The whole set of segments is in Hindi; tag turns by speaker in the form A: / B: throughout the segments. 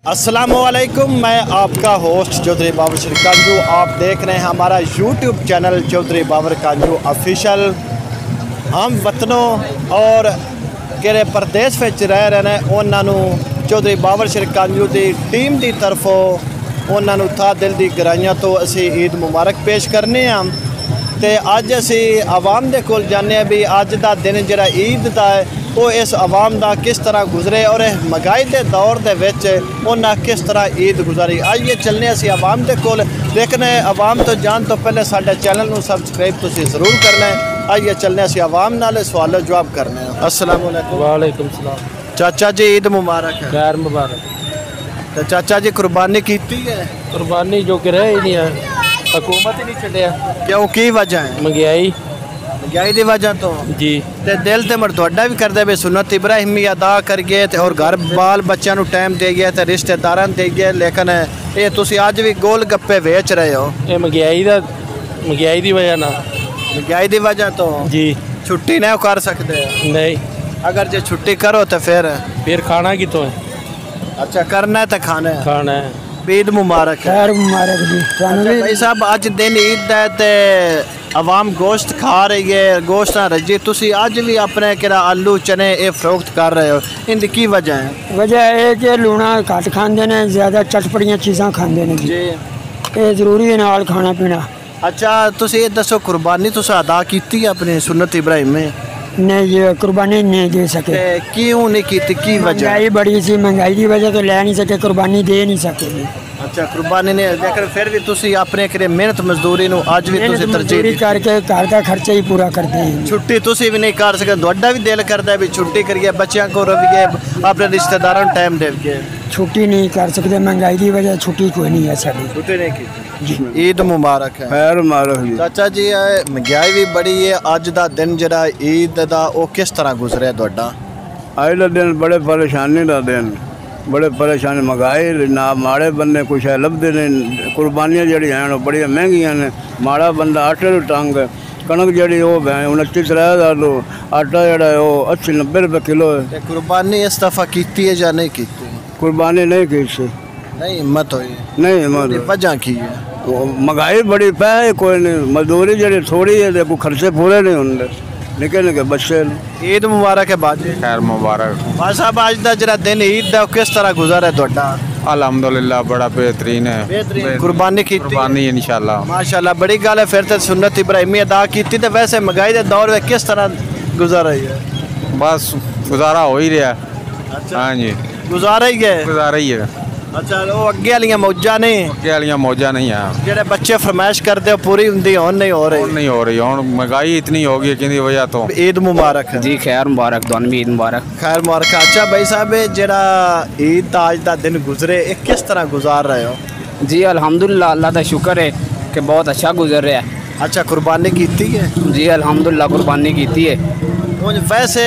A: अस्सलामुअलैकुम, मैं आपका होस्ट चौधरी बाबर शरीफ कांजू। आप देख रहे हैं हमारा YouTube channel Chaudhary Babar कांजू official. हम वतनों और किहड़े प्रदेश में रह रहे हैं उन्होंने चौधरी बाबर शरीफ कांजू की टीम की तरफों उन्होंने था दिल की गहराइयां तो असी ईद मुबारक पेश करने तो अज असी आवाम के कोल जाने भी अज का दिन जिहड़ा ईद का है वो इस आवाम का किस तरह गुजरे और महंगाई के दौर के उन्हें किस तरह ईद गुजारी। आइए चलने असी आवाम के कोल देखने। आवाम तो जान तो पहले साडे चैनल को सबसक्राइब तुसीं जरूर करना है। आइए चलने असी आवाम नाल सवाल जवाब करने। अस्सलाम वालेकुम।
B: वालेकुम सलाम।
A: चाचा जी ईद मुबारक है।
B: खैर मुबारक।
A: तो चाचा जी कुर्बानी की है?
B: कुर्बानी जो कि रह ही नहीं है, हुकूमत ही नहीं छड्या।
A: क्यों की वजह है?
B: महंगाई
A: की वजह तो
B: जी
A: ते दिल तो मर थोड़ा भी करते भी सुन्नत इब्राहिमी अदा करिए और घर बाल बच्चों टाइम देइए तो रिश्तेदार देइए, लेकिन ये तुसी अज भी गोल गप्पे बेच रहे हो।
B: ये महंगाई की वजह ना।
A: महंगाई की वजह तो
B: जी
A: छुट्टी नहीं कर सकते?
B: नहीं,
A: अगर जो छुट्टी करो तो फिर
B: खाना कितों है?
A: अच्छा करना है तो खाना
B: है।
A: ईद मुबारक है।
B: खैर मुबारक जी।
A: अच्छा भाई साहब अज दिन ईद है तो आवाम गोश्त खा रही है, गोश्त ना रजी, तुसी अज भी अपने किरा आलू चने ये फरोख्त कर रहे हो, इनकी की वजह है?
C: वजह है कि लूना घट खाते हैं, ज़्यादा चटपटियाँ चीज़ां खाते हैं जी। ये जरूरी है नाल खाना पीना।
A: अच्छा तुसी ये दसो कुर्बानी तुस अदा की अपनी सुन्नत इब्राहिम में?
C: नहीं जी कुर्बानी नहीं दे सके।
A: क्यों नहीं की? की वजह?
C: महंगाई बड़ी सी, महंगाई की वजह तो ले नहीं सके, कुर्बानी दे नहीं सके।
A: अच्छा कुर्बानी ने लेकिन फिर भी तुसी अपने किरे मेहनत मजदूरी नु आज भी तुसी तरजीह
C: करके घर का खर्चा ही पूरा करते हैं।
A: छुट्टी तुसी भी नहीं कर सकते, थोड़ा भी दिल करता है भी छुट्टी करिए, बच्चों को रविए, अपने रिश्तेदारों टाइम देविए।
C: छुट्टी नहीं कर सकते, महंगाई की वजह छुट्टी कोई नहीं है साड़ी।
A: छुट्टी नहीं की। ईद मुबारक है।
B: खैर मुबारक
A: चाचा जी महंगाई भी बड़ी है, अज का दिन जरा ईद का वो किस तरह गुजरे तुहाडा?
D: अज का दिन बड़े परेशानी का दिन, बड़े परेशानी। महंगाई ना माड़े बंदे कुछ है लभदे ने, कुर्बानियाँ जड़ी हैं बड़ी महंगियां ने। माड़ा बंदा आटे तो तंग, कणक जी वो 29-30 तो आटा जड़ा है वो 80-90 रुपये किलो है।
A: कुर्बानी इस दफ़ा की है या नहीं की?
D: कुर्बानी नहीं की सी,
A: नहीं हिम्मत हुई?
D: नहीं हिम्मत।
A: वजह की है?
D: महंगाई बड़ी पै कोई नहीं, मजदूरी जी थोड़ी है, देखो खर्चे पूरे नहीं होंगे, निके बच्चे।
A: ईद मुबारक है बाजी।
D: खैर मुबारक।
A: भाई साहब अज का जरा दिन ईद का किस तरह गुजरा है तुहाडा?
D: अल्हम्दुलिल्लाह बड़ा बेहतरीन है।
A: बेहतरीन कुर्बानी की?
D: कुर्बानी इंशाल्लाह
A: माशाल्लाह बड़ी गल है। फिर तो सुन्नत इब्राहिमी अदा की तो वैसे महंगाई के दौर में किस तरह गुजर रही है?
D: बस गुजारा हो ही रहा।
A: अच्छा
D: हाँ जी
A: गुजारा ही है।
D: गुजारा ही है।
A: अच्छा वो अगे वाली मौजा नहीं?
D: अगे वाली मौजा नहीं है।
A: जेडे बच्चे फरमाइश करते हो पूरी होंगी हुण नहीं हो रही?
D: नहीं हो रही, हुण महंगाई इतनी हो गई कि वजह तो।
A: ईद मुबारक है
B: जी। खैर मुबारक, तुहानू भी ईद मुबारक।
A: खैर मुबारक। अच्छा भाई साहब जेड़ा ईद का अज का दिन गुजरे ये किस तरह गुजार रहे हो?
B: जी अल्हम्दुलिल्लाह, अल्लाह का शुक्र है कि बहुत अच्छा गुजर रहा है।
A: अच्छा कुर्बानी की है?
B: जी अल्हम्दुलिल्लाह कुर्बानी की है।
A: वैसे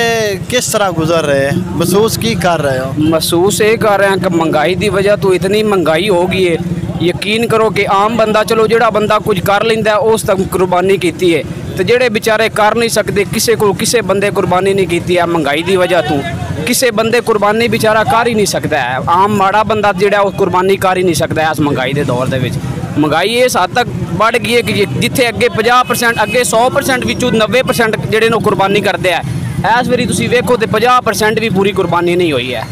A: किस तरह गुजर रहे हैं, महसूस की कर रहे हो?
B: महसूस ये कर रहे हैं कि महंगाई की वजह तो इतनी महंगाई हो गई है, यकीन करो कि आम बंदा चलो जोड़ा बंदा कुछ कर लेंदा उस तक कुर्बानी की है, तो जेडे बेचारे कर नहीं सकते किसी बंदे कुर्बानी नहीं की है महंगाई की वजह तो। किसी बंदे कुर्बानी बेचारा कर ही नहीं सकता है। आम माड़ा बंदा जोड़ा कुर्बानी कर ही नहीं सकता है इस महंगाई के दौर के। महंगाई इस हद तक बढ़ गई है कि जिथे अगे 50% अगे 100% विचों 90% जेडे कुर्बानी करते हैं, इस बारी तुसी वेखो तो 50% भी पूरी कुर्बानी नहीं हुई है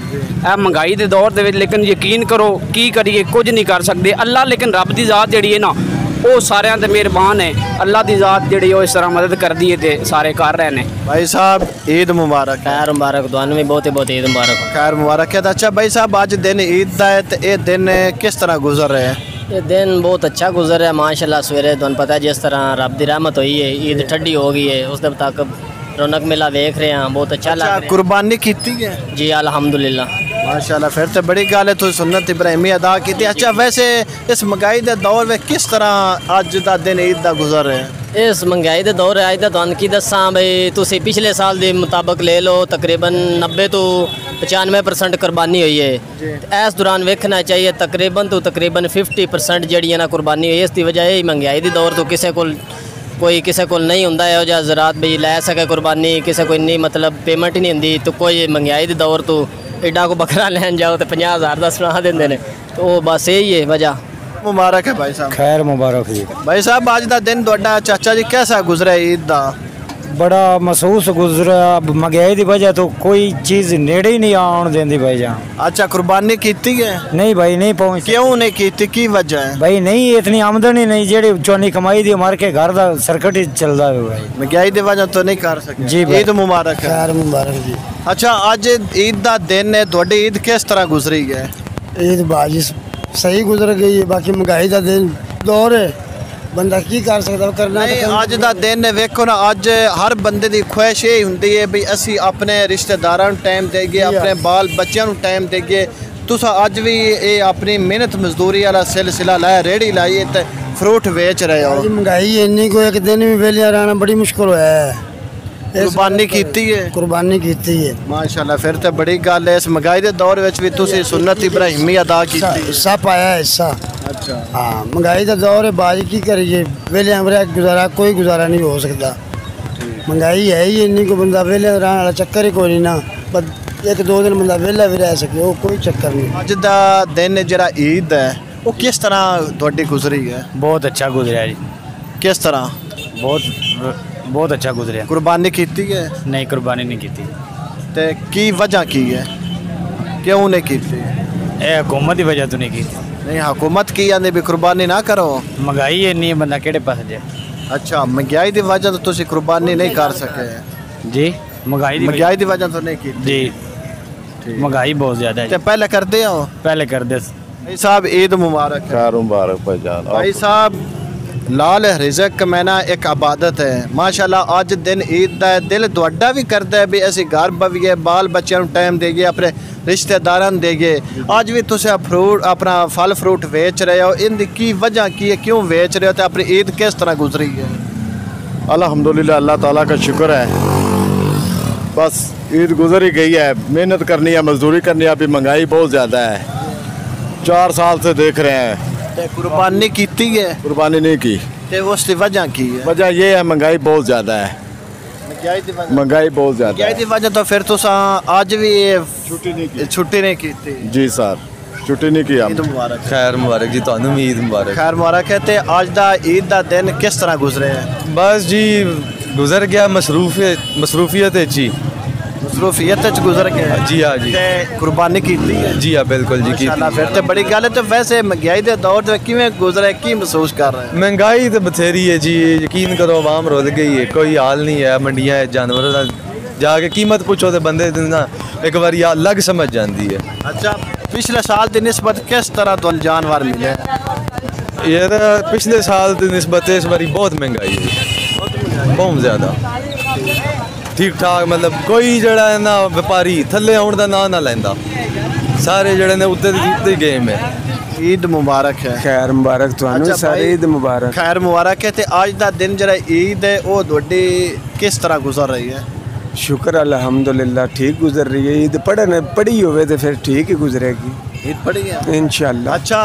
B: महंगाई के दौर के। लेकिन यकीन करो की करिए कुछ नहीं कर सकते अल्लाह, लेकिन रब की ज़ात जी है ना वो सारे ते मेहरबान है। अल्लाह की ज़ात जी इस तरह मदद करती है तो सारे कर रहे हैं।
A: भाई साहब ईद मुबारक।
E: खैर मुबारक, तुहानू भी बहुत ईद मुबारक।
A: खैर मुबारक है। अच्छा भाई साहब अज दिन ईद का है तो ये दिन किस तरह गुजर रहे हैं?
E: ये दिन बहुत अच्छा गुजर रहा है माशाल्लाह। सवेरे तुहानू पता है जिस तरह रब की रहमत हुई है, ईद ठंडी हो गई है, उस तक रौनक मेला देख रहे हैं, बहुत अच्छा लग रहा है।
A: कुर्बानी की है?
E: जी अल्हम्दुलिल्लाह
A: माशाल्लाह। फिर तो बड़ी गल है तो सुन्नत इब्राहिमी अदा की। अच्छा वैसे इस महंगाई के दौर में किस तरह अज का दिन ईद का गुजर रहे हैं?
E: इस महंगाई के दौर अज का तुहानू की दसा बई, तुसी पिछले साल के मुताबिक ले लो तकरीबन 90 तो 95% कुर्बानी हुई है। इस दौरान वेखना चाहिए तकरीबन 50% जी ना कुर्बानी हुई है। इसकी वजह यही महंगाई के दौर तो किसी को नहीं होंदा है ज़रात भी लै सके कुर्बानी, किसी कोई नहीं मतलब पेमेंट ही नहीं होंदी, तो कोई महंगाई के दौर तो एडा को बकरा लैन जाओ तो 50,000 का सुना देंगे ने, तो बस यही है वजह।
A: मुबारक है भाई साहब।
C: खैर मुबारक जी।
A: भाई साहब आज का दिन ਤੁਹਾਡਾ ਚਾਚਾ जी कैसा गुजरा ईद का?
C: बड़ा महसूस गुजरा, महंगाई की वजह तो कोई चीज़ नेड़े ही नहीं आने देंदी भाई जान।
A: अच्छा कुर्बानी की है?
C: नहीं भाई नहीं पहुँच।
A: क्यों नहीं की? की वजह है?
C: भाई नहीं इतनी आमदनी नहीं जेड़ी चौनी कमाई दी हमारे के घर का सर्कट ही चलता है भाई।
A: महंगाई की वजह तो नहीं कर सके
C: जी।
A: ईद मुबारक है।
C: खैर मुबारक जी।
A: अच्छा आज ईद का दिन है, ਤੁਹਾਡੀ ईद किस तरह गुजरी है?
C: ईद बाजी सही गुजर गई है, बाकी महंगाई का दिन दौर है, बंदा की कर सकता करना।
A: नहीं अज का दिन है, वेखो ना अज हर बंदे की ख्वाहिश ये होंगी है भी असी अपने रिश्तेदारों टाइम देइए, अपने बाल बच्चों टाइम देइए। तुस अज भी ये अपनी मेहनत मजदूरी वाला सिलसिला लाया, रेहड़ी लाई तो फ्रूट बेच रहे हो।
C: महंगाई इन्नी को एक दिन भी वेलिया रहना बड़ी मुश्किल है।
A: कुर्बानी कीती है?
C: कुर्बानी कीती है
A: माशाल्लाह, फिर तो बड़ी गल है। इस महंगाई के दौर में भी तुसी सुन्नत इब्राहिमी अदा की।
C: सब पाया हिस्सा।
A: अच्छा
C: हाँ महंगाई का दौर है, बाजी की करिए, वेले गुजारा कोई गुजारा नहीं हो सकता। महंगाई है ही इन्नी को, बंदा वेले रहने वाला चक्कर ही कोई नहीं ना, पर एक दो दिन बंदा वेला भी रह सके वो कोई चक्कर नहीं।
A: अज का दिन जरा ईद है वो किस तरह थोड़ी गुजरी है?
C: बहुत अच्छा गुजरा जी।
A: किस तरह?
C: बहुत अच्छा गुजरा।
A: कुर्बानी की है?
C: नहीं कुर्बानी नहीं की।
A: ते की वजह की है, क्यों नहीं की?
C: ये हुकूमत की वजह तो नहीं की।
A: नहीं हुकूमत की आंदी भी कुर्बानी ना करो,
C: महंगाई इन्नी है, बंदा केड़े पास जाए।
A: अच्छा महंगाई की वजह तो तुसी कुर्बानी नहीं कर सके
C: जी। महंगाई
A: की वजह तो नहीं की
C: जी। महंगाई बहुत ज्यादा है।
A: ते पहले करते हो?
C: पहले कर दे।
A: भाई साहब ईद मुबारक है।
D: खैर मुबारक भाईजान।
A: भाई साहब लाल रिज़्क़ कमाना एक इबादत है। माशाल्लाह आज दिन ईद का है, दिल तुहाडा भी करता है भी असी घर बवीए, बाल बच्चों टाइम देइए, अपने रिश्तेदारों देइए। आज भी तुम फ्रूट अपना फल फ्रूट बेच रहे हो, इन की वजह की है, क्यों बेच रहे हो, तो अपनी ईद किस तरह गुजरी है?
D: अल्हम्दुलिल्लाह अल्लाह ताला का शुक्र है, बस ईद गुजर ही गई है। मेहनत करनी है, मजदूरी करनी है, अभी महंगाई बहुत ज़्यादा है, 4 साल से देख रहे हैं।
A: कुर्बानी की है?
D: कुर्बानी नहीं की।
A: ते उसकी वजह की है?
D: वजह ये है महंगाई बहुत ज़्यादा है। महंगाई बहुत ज़्यादा है।
A: महंगाई की वजह तो फिर तुस आज भी छुट्टी नहीं की?
D: जी सर छुट्टी नहीं की।
A: ईद मुबारक।
F: खैर मुबारक जी, तुहानू भी ईद मुबारक।
A: खैर मुबारक है। ते आज का ईद का दिन किस तरह गुजरे है?
F: बस जी गुजर गया मसरूफियत जी,
A: मसरूफियत गुजर गया।
F: जी हाँ जी।
A: ते कुर्बानी की है?
F: जी हाँ बिल्कुल जी की।
A: फिर तो बड़ी गल है। तो वैसे महंगाई के दौर से किवें गुजरे, की महसूस कर रहे हैं?
F: महंगाई तो बथेरी है जी, यकीन करो आवाम रुल गई है, कोई हाल नहीं है। मंडियां जानवरों का जाके कीमत पूछो तो बंदे ना एक बार अलग समझ जाती है।
A: अच्छा पिछले साल की निस्बत किस तरह तो जानवर मिले?
F: यार पिछले साल की निस्बत इस बारी बहुत महंगाई है, बहुत ज़्यादा। ठीक ठाक मतलब कोई जड़ा है ना व्यापारी थले आने का ना लेंदा, सारे जड़े ने उत्ते ही गेम है।
A: ईद मुबारक है।
C: खैर मुबारक
A: अच्छा
C: सारे ईद मुबारक।
A: खैर मुबारक है। तो आज का दिन जरा ईद है वो थोड़ी किस तरह गुजर रही है?
C: शुक्र अल्हम्दुलिल्लाह ठीक गुजर रही है। ईद पढ़ी होवे तो फिर ठीक ही गुजरेगी।
A: ईद पड़ी है
C: इंशाल्लाह।
A: अच्छा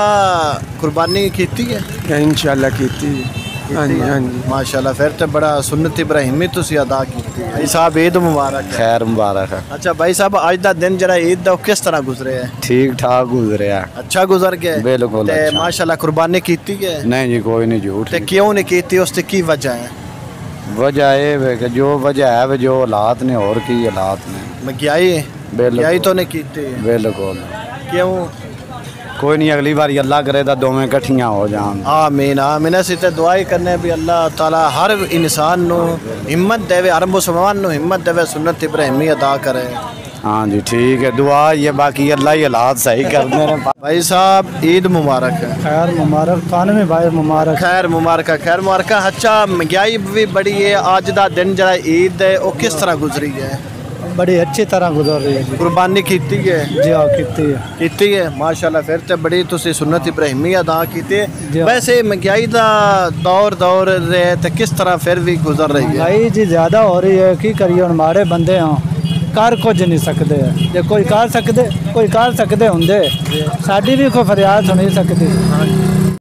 A: कुर्बानी की है?
C: इंशाल्लाह कीती है। हाँ जी हाँ जी
A: माशाल्लाह, फिर तो बड़ा सुन्नत इब्राहिमी तुसी अदा की। भाई साहब ईद मुबारक है।
D: खैर मुबारक है।
A: अच्छा भाई साहब आज का दिन जरा ईद का किस तरह गुजरे है?
D: ठीक ठाक गुजरे है।
A: अच्छा गुजर गया?
D: बिल्कुल
A: ते
D: अच्छा।
A: माशाल्लाह कुर्बानी की है?
D: नहीं जी कोई नहीं झूठ।
A: ते क्यों नहीं की? उसकी की वजह है?
D: वजह ये है कि जो वजह है जो हालात ने और की हालात ने
A: महंगाई तो नहीं की?
D: बिल्कुल।
A: क्यों?
D: कोई नहीं, अगली बार अल्लाह करे तो दोवें कट्ठियां हो जान।
A: आमीन आमीन। असीं ते दुआ ही करने भी अल्लाह ताला हर इंसान नू हिम्मत देवे, हर मुसलमान नू हिम्मत देवे, सुन्नत इब्राहिमी अदा करे।
D: हाँ जी ठीक है, दुआ ये बाकी अल्लाह ही हालात सही करने ने।
A: भाई साहब ईद मुबारक है।
C: खैर मुबारक। खाने में भाई मुबारक।
A: खैर मुबारक है। खैर मुबारक। अच्छा महंगाई भी बड़ी है, आज का दिन जरा ईद है वो किस तरह गुजरी है?
C: बड़ी अच्छी तरह गुजर रही है।
A: कुर्बानी की है?
C: जी हाँ कीती
A: है माशाल्लाह। फिर तो बड़ी तुसी सुन्नत इब्राहिमी अदा की।
C: हाँ।
A: वैसे महंगाई का दौर रहे तो किस तरह फिर भी गुजर रही है?
C: महंगाई जी ज़्यादा हो रही है, की करिए हम माड़े बंदे हों, कर कुछ नहीं सकते। जे कोई कर सकते होंगे साड़ी भी कोई फरियाद सुनी सकती।